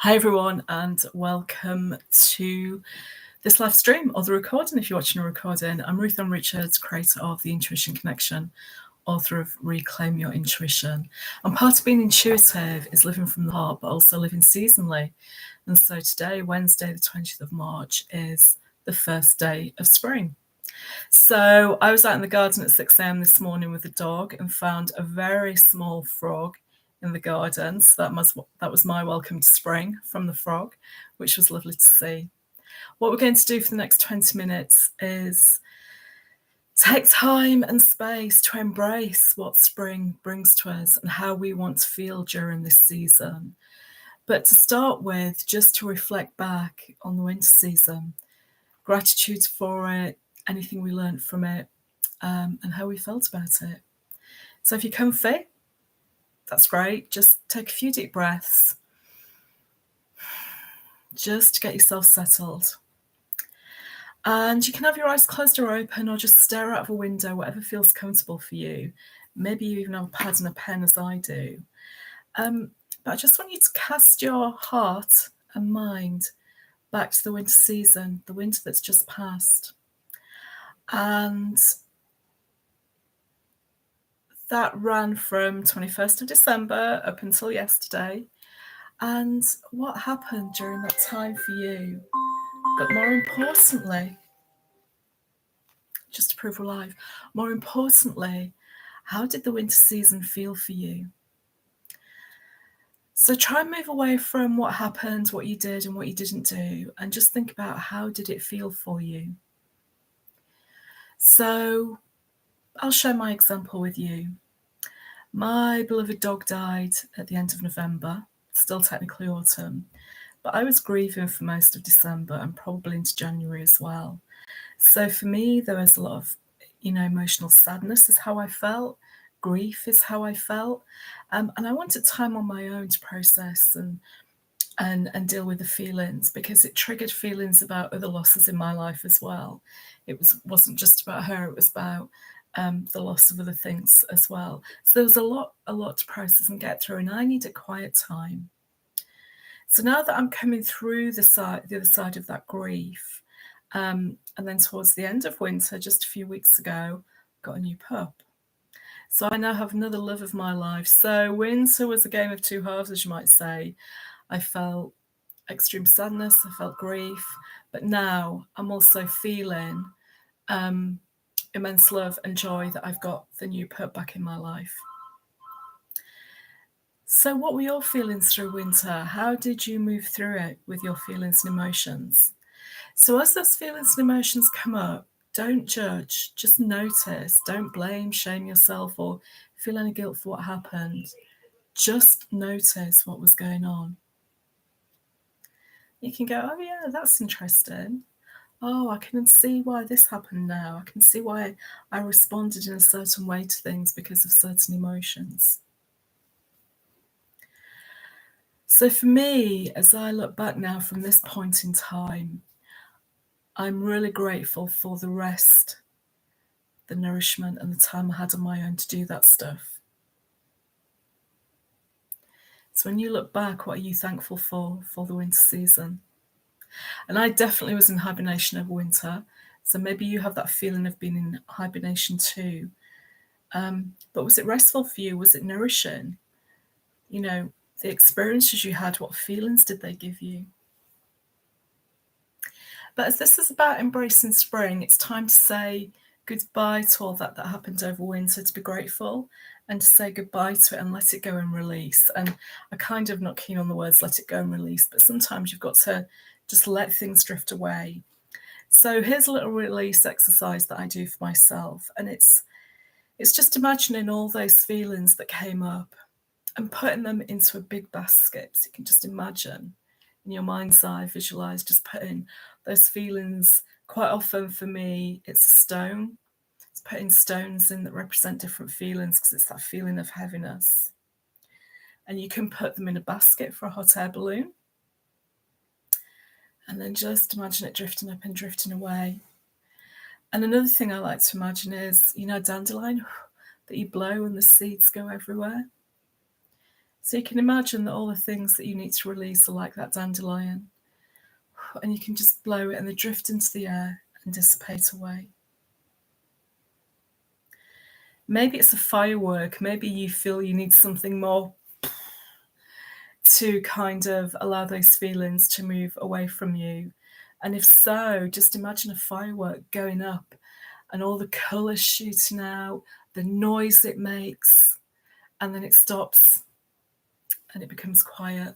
Hi everyone, and welcome to this live stream or the recording if you're watching a recording. I'm Ruth Richards, creator of The Intuition Connection, author of Reclaim Your Intuition. And part of being intuitive is living from the heart, but also living seasonally. And so today, Wednesday, the 20th of March, is the first day of spring. So I was out in the garden at 6 a.m. this morning with the dog and found a very small frog in the garden. So that was my welcome to spring from the frog, which was lovely to see. What we're going to do for the next 20 minutes is take time and space to embrace what spring brings to us and how we want to feel during this season. But to start with, just to reflect back on the winter season, gratitude for it, anything we learned from it, and how we felt about it. So if you're comfy, that's great. Just take a few deep breaths, just to get yourself settled. And you can have your eyes closed or open, or just stare out of a window, whatever feels comfortable for you. Maybe you even have a pad and a pen, as I do. But I just want you to cast your heart and mind back to the winter season, the winter that's just passed. And that ran from 21st of December up until yesterday. And what happened during that time for you? But more importantly, just to prove we're live, more importantly, how did the winter season feel for you? So try and move away from what happened, what you did and what you didn't do, and just think about how did it feel for you. So I'll share my example with you. My beloved dog died at the end of November, still technically autumn, but I was grieving for most of December and probably into January as well. So for me, there was a lot of, emotional sadness is how I felt. Grief is how I felt. And I wanted time on my own to process and deal with the feelings, because it triggered feelings about other losses in my life as well. It wasn't just about her, it was about the loss of other things as well. So there was a lot to process and get through, and I needed quiet time. So now that I'm coming through the other side of that grief, and then towards the end of winter, just a few weeks ago, got a new pup. So I now have another love of my life. So winter was a game of two halves, as you might say. I felt extreme sadness, I felt grief, but now I'm also feeling immense love and joy that I've got the new pup back in my life. So what were your feelings through winter? How did you move through it with your feelings and emotions? So as those feelings and emotions come up, don't judge, just notice. Don't blame, shame yourself, or feel any guilt for what happened. Just notice what was going on. You can go, oh yeah, that's interesting. Oh, I can see why this happened now. I can see why I responded in a certain way to things because of certain emotions. So for me, as I look back now from this point in time, I'm really grateful for the rest, the nourishment, and the time I had on my own to do that stuff. So when you look back, what are you thankful for the winter season? And I definitely was in hibernation over winter. So maybe you have that feeling of being in hibernation too. But was it restful for you? Was it nourishing? The experiences you had, what feelings did they give you? But as this is about embracing spring, it's time to say goodbye to all that happened over winter, to be grateful and to say goodbye to it and let it go and release. And I'm kind of not keen on the words let it go and release, but sometimes you've got to just let things drift away. So here's a little release exercise that I do for myself. And it's just imagining all those feelings that came up and putting them into a big basket. So you can just imagine in your mind's eye, visualize, just putting those feelings. Quite often for me, it's a stone. It's putting stones in that represent different feelings, because it's that feeling of heaviness. And you can put them in a basket for a hot air balloon. And then just imagine it drifting up and drifting away. And another thing I like to imagine is, dandelion that you blow and the seeds go everywhere. So you can imagine that all the things that you need to release are like that dandelion, and you can just blow it and they drift into the air and dissipate away. Maybe it's a firework. Maybe you feel you need something more to kind of allow those feelings to move away from you. And if so, just imagine a firework going up and all the colours shooting out, the noise it makes, and then it stops and it becomes quiet,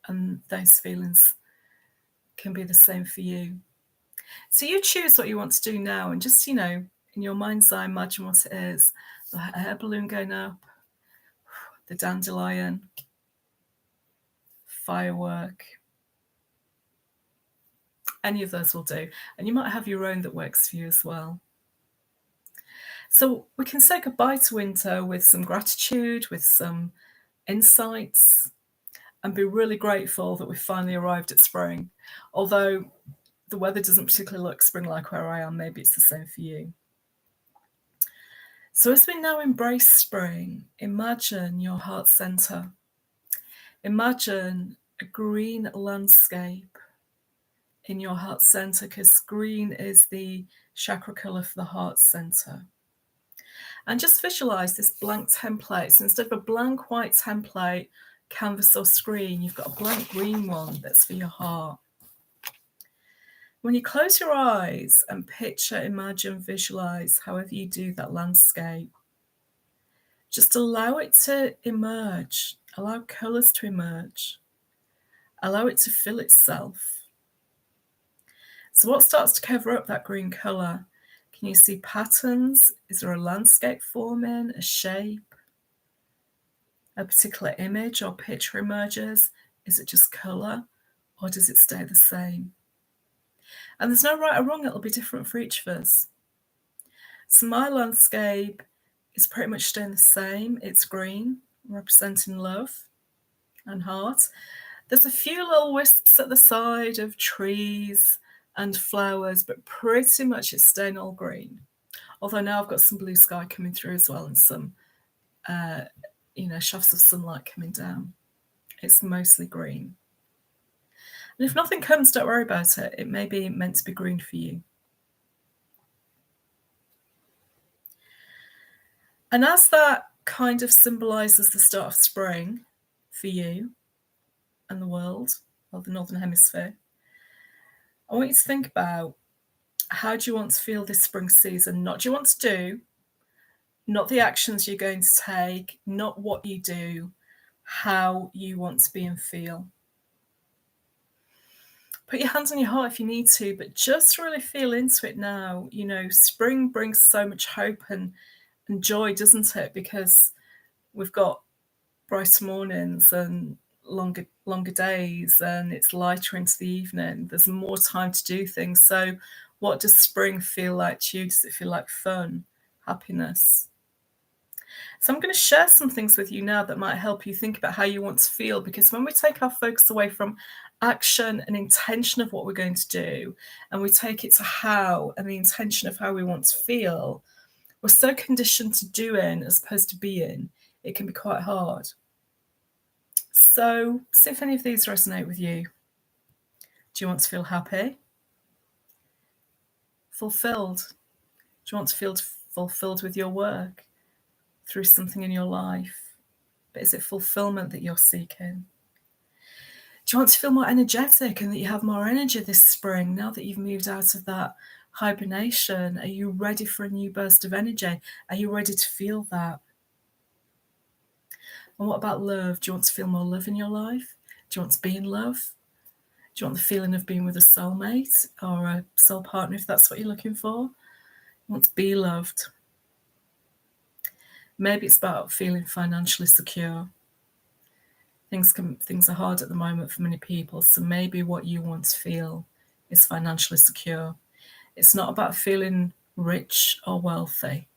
and those feelings can be the same for you. So you choose what you want to do now, and just, in your mind's eye, imagine what it is. The air balloon going up, the dandelion, firework. Any of those will do. And you might have your own that works for you as well. So we can say goodbye to winter with some gratitude, with some insights, and be really grateful that we've finally arrived at spring. Although the weather doesn't particularly look spring-like where I am, maybe it's the same for you. So as we now embrace spring, imagine your heart center. Imagine a green landscape in your heart center, because green is the chakra color for the heart center. And just visualize this blank template. So instead of a blank white template, canvas or screen, you've got a blank green one that's for your heart. When you close your eyes and picture, imagine, visualize, however you do that landscape, just allow it to emerge. Allow colors to emerge. Allow it to fill itself. So what starts to cover up that green color? Can you see patterns? Is there a landscape forming, a shape? A particular image or picture emerges? Is it just color, or does it stay the same? And there's no right or wrong, it'll be different for each of us. So my landscape is pretty much staying the same. It's green, representing love and heart. There's a few little wisps at the side of trees and flowers, but pretty much it's staying all green. Although now I've got some blue sky coming through as well, and some shafts of sunlight coming down. It's mostly green. And if nothing comes, don't worry about it. It may be meant to be green for you. And as that kind of symbolizes the start of spring for you and the world, or the Northern Hemisphere, I want you to think about, how do you want to feel this spring season? Not do you want to do, not the actions you're going to take, not what you do, how you want to be and feel. Put your hands on your heart if you need to, but just really feel into it now. Spring brings so much hope and joy, doesn't it? Because we've got brighter mornings and longer days, and it's lighter into the evening. There's more time to do things. So what does spring feel like to you? Does it feel like fun, happiness? So I'm going to share some things with you now that might help you think about how you want to feel, because when we take our focus away from action and intention of what we're going to do, and we take it to how and the intention of how we want to feel, we're so conditioned to doing as opposed to being, it can be quite hard. So see if any of these resonate with you. Do you want to feel happy? Fulfilled? Do you want to feel fulfilled with your work, through something in your life? But is it fulfillment that you're seeking? Do you want to feel more energetic and that you have more energy this spring now that you've moved out of that hibernation? Are you ready for a new burst of energy? Are you ready to feel that? And what about love? Do you want to feel more love in your life? Do you want to be in love? Do you want the feeling of being with a soulmate or a soul partner, if that's what you're looking for? You want to be loved. Maybe it's about feeling financially secure. Things are hard at the moment for many people, so maybe what you want to feel is financially secure. It's not about feeling rich or wealthy.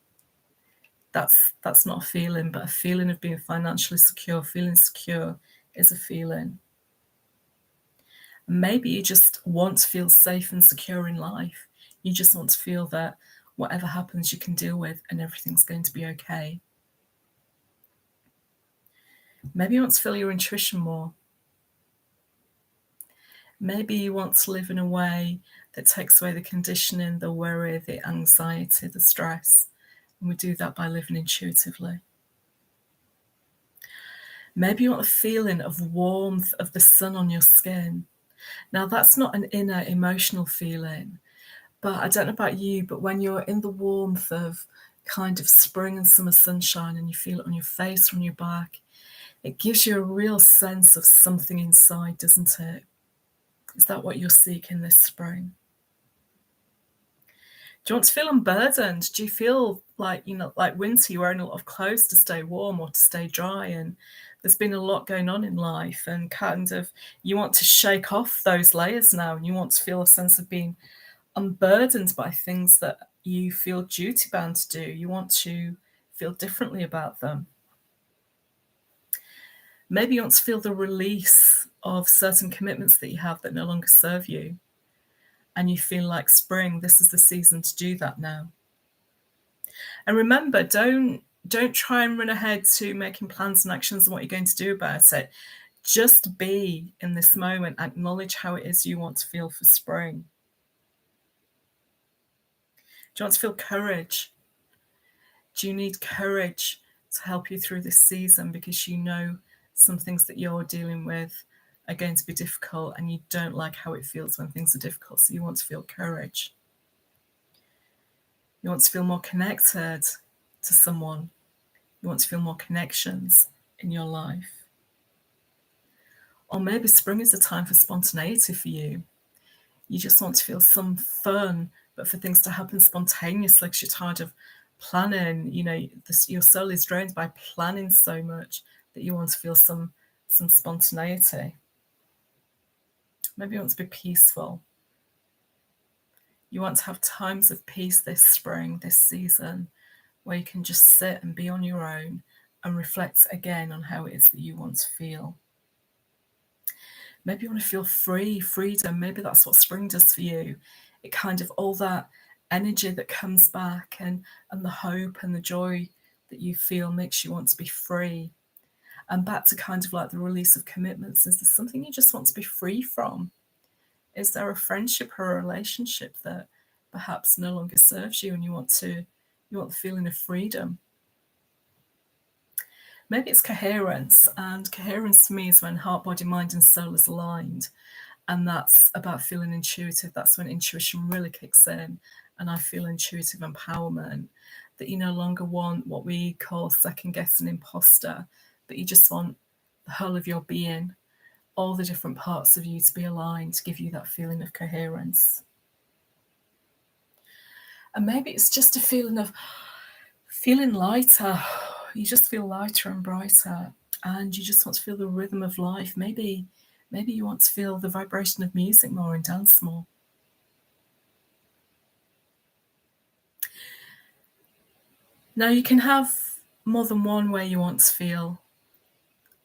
That's not a feeling, but a feeling of being financially secure. Feeling secure is a feeling. Maybe you just want to feel safe and secure in life. You just want to feel that whatever happens you can deal with and everything's going to be okay. Maybe you want to feel your intuition more. Maybe you want to live in a way that takes away the conditioning, the worry, the anxiety, the stress. And we do that by living intuitively. Maybe you want a feeling of warmth of the sun on your skin. Now, that's not an inner emotional feeling, but I don't know about you, but when you're in the warmth of kind of spring and summer sunshine and you feel it on your face or on your back, it gives you a real sense of something inside, doesn't it? Is that what you're seeking this spring? Do you want to feel unburdened? Do you feel like, like winter, you're wearing a lot of clothes to stay warm or to stay dry? And there's been a lot going on in life, and kind of you want to shake off those layers now, and you want to feel a sense of being unburdened by things that you feel duty bound to do. You want to feel differently about them. Maybe you want to feel the release of certain commitments that you have that no longer serve you. And you feel like spring, this is the season to do that now. And remember, don't try and run ahead to making plans and actions and what you're going to do about it. Just be in this moment, acknowledge how it is you want to feel for spring. Do you want to feel courage? Do you need courage to help you through this season because you know some things that you're dealing with are going to be difficult and you don't like how it feels when things are difficult, so you want to feel courage. You want to feel more connected to someone. You want to feel more connections in your life. Or maybe spring is a time for spontaneity for you. You just want to feel some fun, but for things to happen spontaneously because you're tired of planning. Your soul is drained by planning so much that you want to feel some spontaneity. Maybe you want to be peaceful. You want to have times of peace this spring, this season, where you can just sit and be on your own and reflect again on how it is that you want to feel. Maybe you want to feel freedom. Maybe that's what spring does for you. It kind of, all that energy that comes back and the hope and the joy that you feel makes you want to be free. And back to kind of like the release of commitments. Is there something you just want to be free from? Is there a friendship or a relationship that perhaps no longer serves you and you want the feeling of freedom? Maybe it's coherence, and coherence for me is when heart, body, mind and soul is aligned, and that's about feeling intuitive. That's when intuition really kicks in, and I feel intuitive empowerment, that you no longer want what we call second guessing imposter, but you just want the whole of your being, all the different parts of you to be aligned to give you that feeling of coherence. And maybe it's just a feeling of feeling lighter. You just feel lighter and brighter, and you just want to feel the rhythm of life. Maybe you want to feel the vibration of music more and dance more. Now, you can have more than one way you want to feel,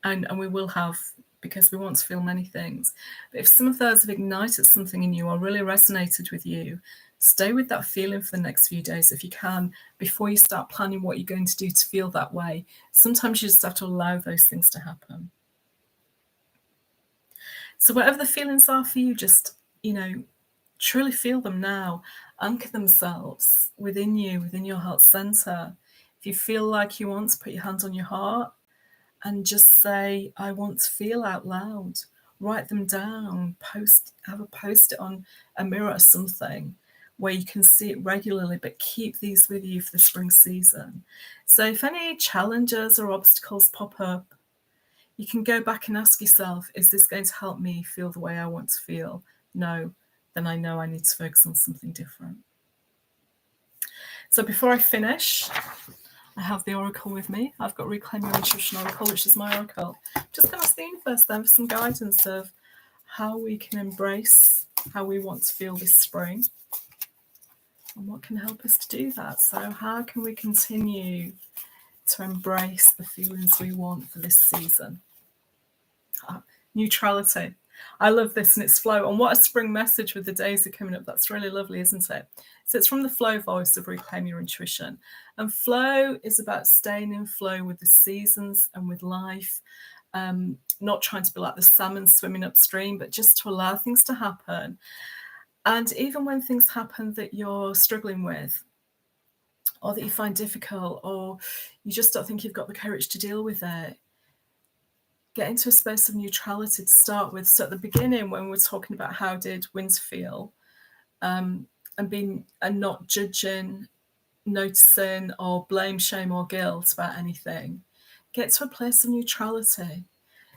and we will have, because we want to feel many things. But if some of those have ignited something in you or really resonated with you, stay with that feeling for the next few days if you can, before you start planning what you're going to do to feel that way. Sometimes you just have to allow those things to happen. So whatever the feelings are for you, just, truly feel them now. Anchor themselves within you, within your heart center. If you feel like you want to put your hand on your heart and just say, I want to feel out loud. Write them down, have a post-it on a mirror or something where you can see it regularly, but keep these with you for the spring season. So if any challenges or obstacles pop up, you can go back and ask yourself, is this going to help me feel the way I want to feel? No, then I know I need to focus on something different. So before I finish, I have the oracle with me. I've got Reclaim Your Intuition Oracle, which is my oracle. Just going to ask the universe then for some guidance of how we can embrace how we want to feel this spring and what can help us to do that. So how can we continue to embrace the feelings we want for this season? Neutrality. I love this, and it's flow. And what a spring message with the days are coming up. That's really lovely, isn't it? So it's from the flow voice of Reclaim Your Intuition. And flow is about staying in flow with the seasons and with life. not trying to be like the salmon swimming upstream, but just to allow things to happen. And even when things happen that you're struggling with, or that you find difficult, or you just don't think you've got the courage to deal with it, get into a space of neutrality to start with. So at the beginning, when we're talking about how did winter feel, and not judging, noticing, or blame, shame, or guilt about anything, get to a place of neutrality.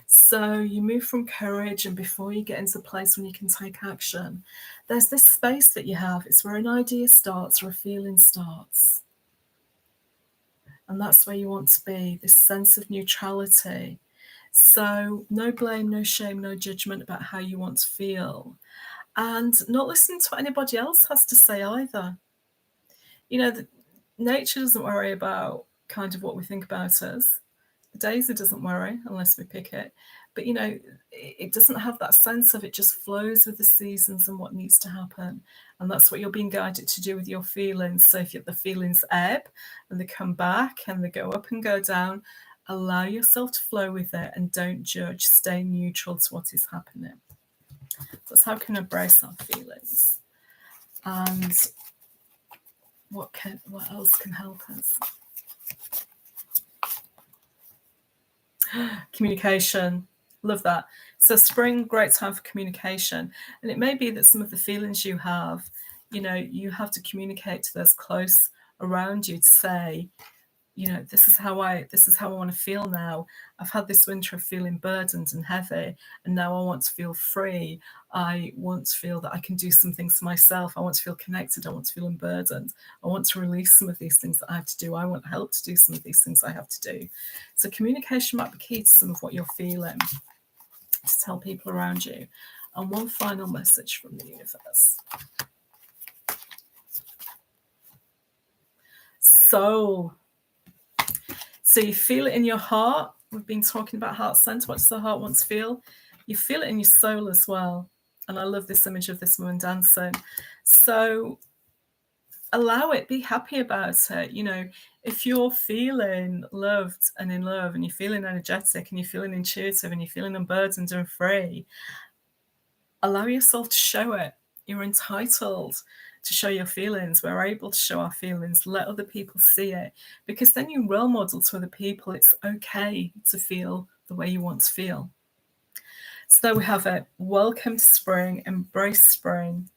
So you move from courage, and before you get into a place when you can take action, there's this space that you have. It's where an idea starts or a feeling starts. And that's where you want to be, this sense of neutrality. So no blame, no shame, no judgment about how you want to feel. And not listening to what anybody else has to say either. You know, nature doesn't worry about kind of what we think about us. The daisy doesn't worry unless we pick it. But, you know, it doesn't have that sense of, it just flows with the seasons and what needs to happen. And that's what you're being guided to do with your feelings. So if the feelings ebb and they come back and they go up and go down, allow yourself to flow with it and don't judge. Stay neutral to what is happening. That's how we can embrace our feelings. And what else can help us? Communication. Love that. So spring, great time for communication. And it may be that some of the feelings you have, you know, you have to communicate to those close around you to say, you know, this is how I want to feel now. I've had this winter of feeling burdened and heavy, and now I want to feel free. I want to feel that I can do some things for myself. I want to feel connected. I want to feel unburdened. I want to release some of these things that I have to do. I want help to do some of these things I have to do. So communication might be key to some of what you're feeling, to tell people around you. And one final message from the universe. Soul. So you feel it in your heart. We've been talking about heart center. What does the heart want to feel? You feel it in your soul as well. And I love this image of this woman dancing. So allow it, be happy about it. You know, if you're feeling loved and in love, and you're feeling energetic, and you're feeling intuitive, and you're feeling unburdened and free, allow yourself to show it. You're entitled to show your feelings. We're able to show our feelings. Let other people see it, because then you role model to other people. It's okay to feel the way you want to feel. So there we have it. Welcome to spring. Embrace spring.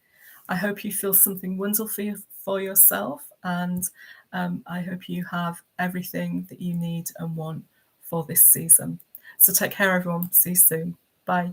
I hope you feel something wonderful for yourself, and I hope you have everything that you need and want for this season. So take care, everyone. See you soon. Bye.